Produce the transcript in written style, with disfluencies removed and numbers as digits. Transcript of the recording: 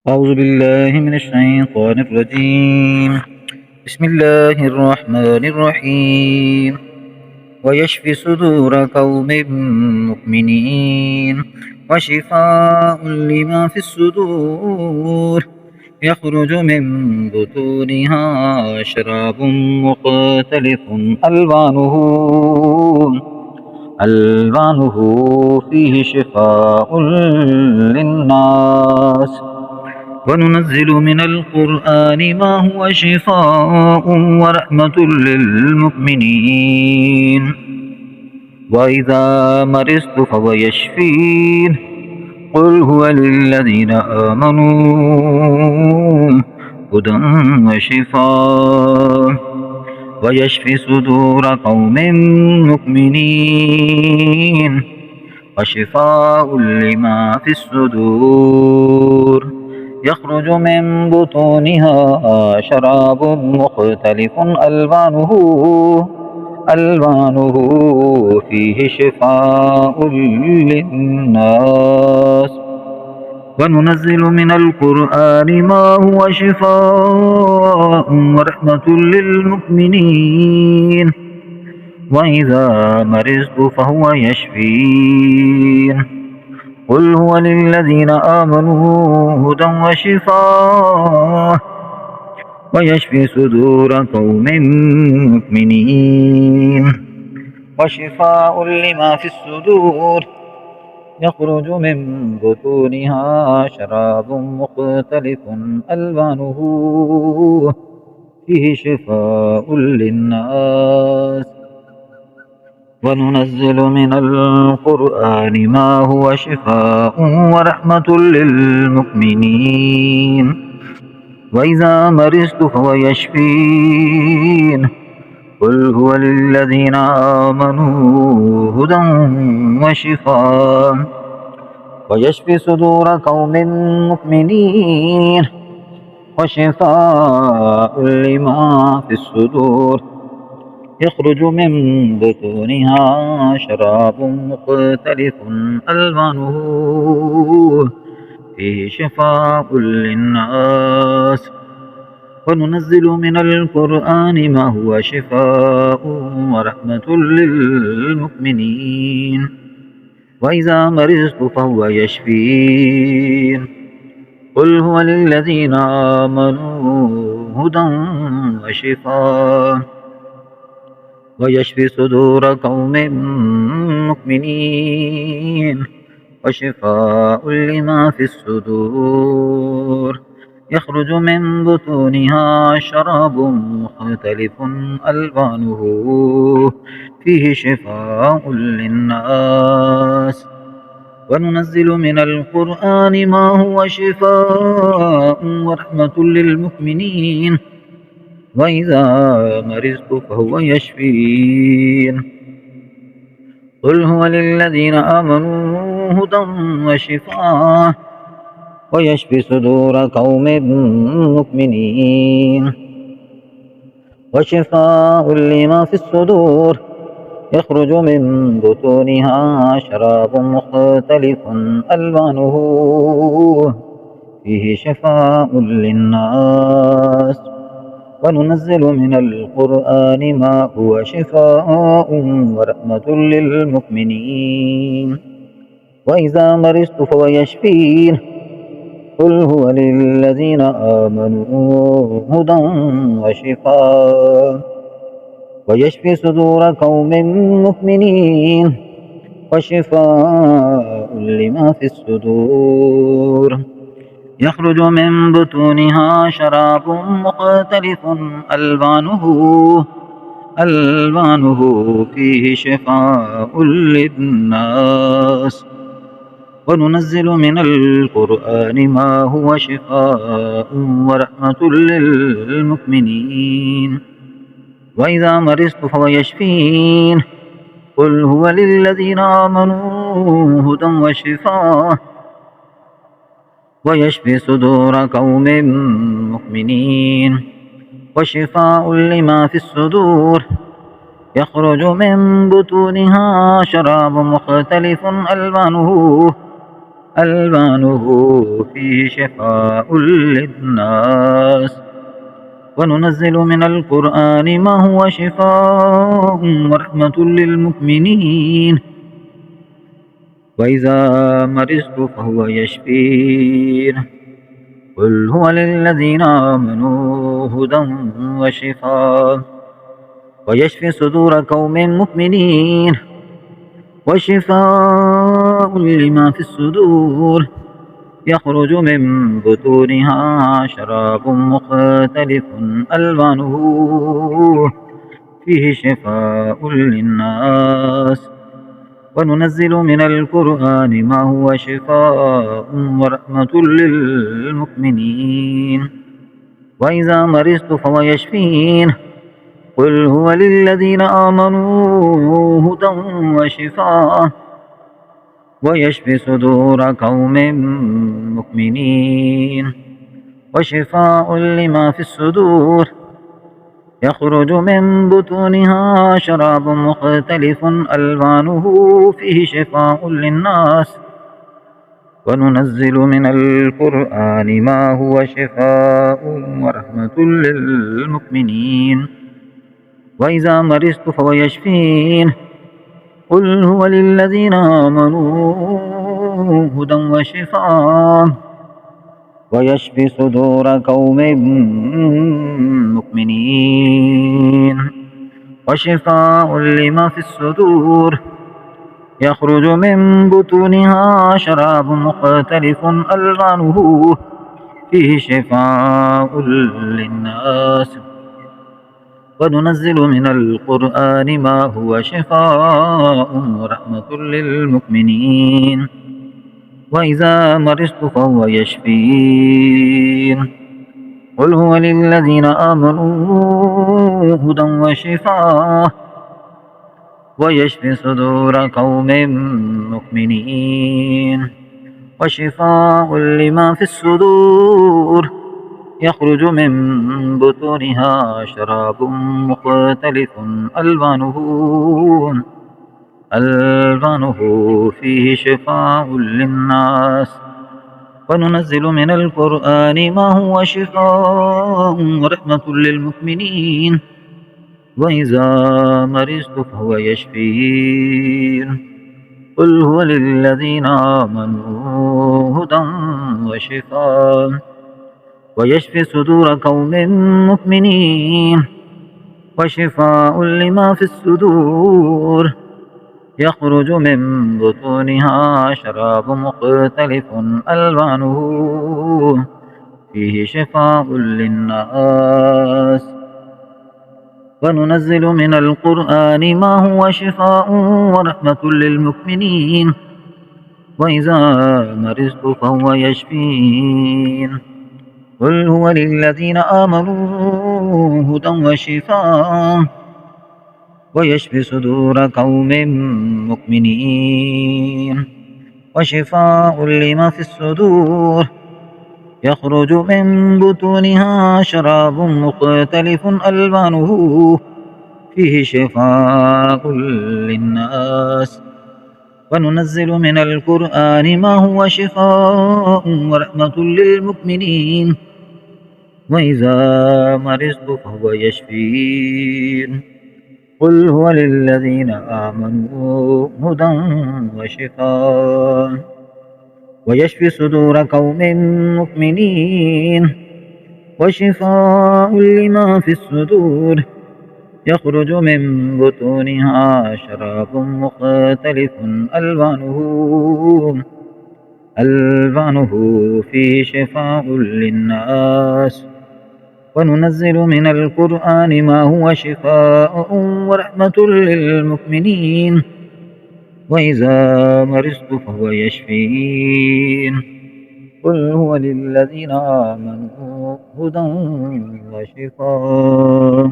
أعوذ بالله من الشيطان الرجيم. بسم الله الرحمن الرحيم. ويشفي صدور قوم مؤمنين وشفاء لما في الصدور يخرج من بطونها شراب مختلف ألوانه فيه شفاء للناس. وننزل من القرآن ما هو شفاء ورحمة للمؤمنين وإذا مرضت فهو يشفين. قل هو للذين آمنوا هدى وشفاء ويشفي صدور قوم مؤمنين وشفاء لما في الصدور يخرج من بطونها شراب مختلف ألوانه فيه شفاء للناس. وننزل من القرآن ما هو شفاء ورحمة للمؤمنين وإذا مرضت فهو يشفين. قل هو للذين آمنوا هدى وشفاء ويشفي صدور قوم مؤمنين وشفاء لما في الصدور يخرج من بطونها شراب مختلف ألوانه فيه شفاء للناس. وننزل من القرآن ما هو شفاء ورحمة للمؤمنين وإذا مرضت فهو يشفين. قل هو للذين آمنوا هدى وشفاء ويشفي صدور قوم مؤمنين وشفاء لما في الصدور يخرج من بطونها شراب مختلف ألوانه فيه شفاء للناس. وننزل من القرآن ما هو شفاء ورحمة للمؤمنين وإذا مرضت فهو يشفين. قل هو للذين آمنوا هدى وشفاء ويشفي صدور قوم مؤمنين وشفاء لما في الصدور يخرج من بطونها شراب مختلف ألوانه فيه شفاء للناس. وننزل من القرآن ما هو شفاء ورحمة للمؤمنين وإذا مرضت فهو يشفين. قل هو للذين آمنوا هدى وشفاء ويشفي صدور قوم مؤمنين وشفاء لما في الصدور يخرج من بطونها شراب مختلف ألوانه فيه شفاء للناس. وننزل من القرآن ما هو شفاء ورحمة للمؤمنين وإذا مرضت فهو يشفين. قل هو للذين آمنوا هدى وشفاء ويشفي صدور قوم مؤمنين وشفاء لما في الصدور يخرج من بطونها شراب مختلف ألوانه فيه شفاء للناس. وننزل من القرآن ما هو شفاء ورحمة للمؤمنين وإذا مرضت فهو يشفين. قل هو للذين آمنوا هدى وشفاء ويشفي صدور قوم مؤمنين وشفاء لما في الصدور يخرج من بطونها شراب مختلف ألوانه ألوانه فيه شفاء للناس. وننزل من القرآن ما هو شفاء ورحمة للمؤمنين وإذا مرضت فهو يشفين. قل هو للذين آمنوا هدى وشفاء ويشفي صدور قوم مؤمنين وشفاء لما في الصدور يخرج من بطونها شراب مختلف ألوانه فيه شفاء للناس. وننزل من القرآن ما هو شفاء ورحمة للمؤمنين وإذا مرضت فهو يشفين. قل هو للذين آمنوا هدى وشفاء ويشفي صدور قوم مؤمنين وشفاء لما في الصدور يخرج من بطونها شراب مختلف ألوانه فيه شفاء للناس. وننزل من القرآن ما هو شفاء ورحمة للمؤمنين وإذا مرضت فهو يشفين. قل هو للذين آمنوا هدى وشفاء ويشفي صدور قوم مؤمنين وشفاء لما في الصدور يخرج من بطونها شراب مختلف ألوانه فيه شفاء للناس. وننزل من القرآن ما هو شفاء ورحمة للمؤمنين وإذا مرضت فهو يشفين. قل هو للذين آمنوا هدى وشفاء ويشفي صدور قوم مؤمنين وشفاء لما في الصدور يخرج من بطونها شراب مختلف ألوانه فيه شفاء للناس. وننزل من القرآن ما هو شفاء ورحمة للمؤمنين وإذا مرضت فهو يشفين. قل هو للذين آمنوا هدى وشفاء ويشفي صدور قوم مؤمنين وشفاء لما في الصدور يخرج من بطونها شراب مختلف ألوانه فيه شفاء للناس. وننزل من القرآن ما هو شفاء ورحمة للمؤمنين وإذا مرضت فهو يشفين. قل هو للذين آمنوا هدى وشفاء ويشفي صدور قوم مؤمنين وشفاء لما في الصدور يخرج من بطونها شراب مختلف ألوانه فيه شفاء للناس. وننزل من القرآن ما هو شفاء ورحمة للمؤمنين وإذا مرضت فهو يشفين. قل هو للذين آمنوا هدى وشفاء ويشفي صدور قوم مؤمنين وشفاء لما في الصدور يخرج من بطونها شراب مختلف ألوانه فيه شفاء للناس. وننزل من القرآن ما هو شفاء ورحمة للمؤمنين وإذا مرضت فهو يشفين. قل هو للذين آمنوا هدى وشفاء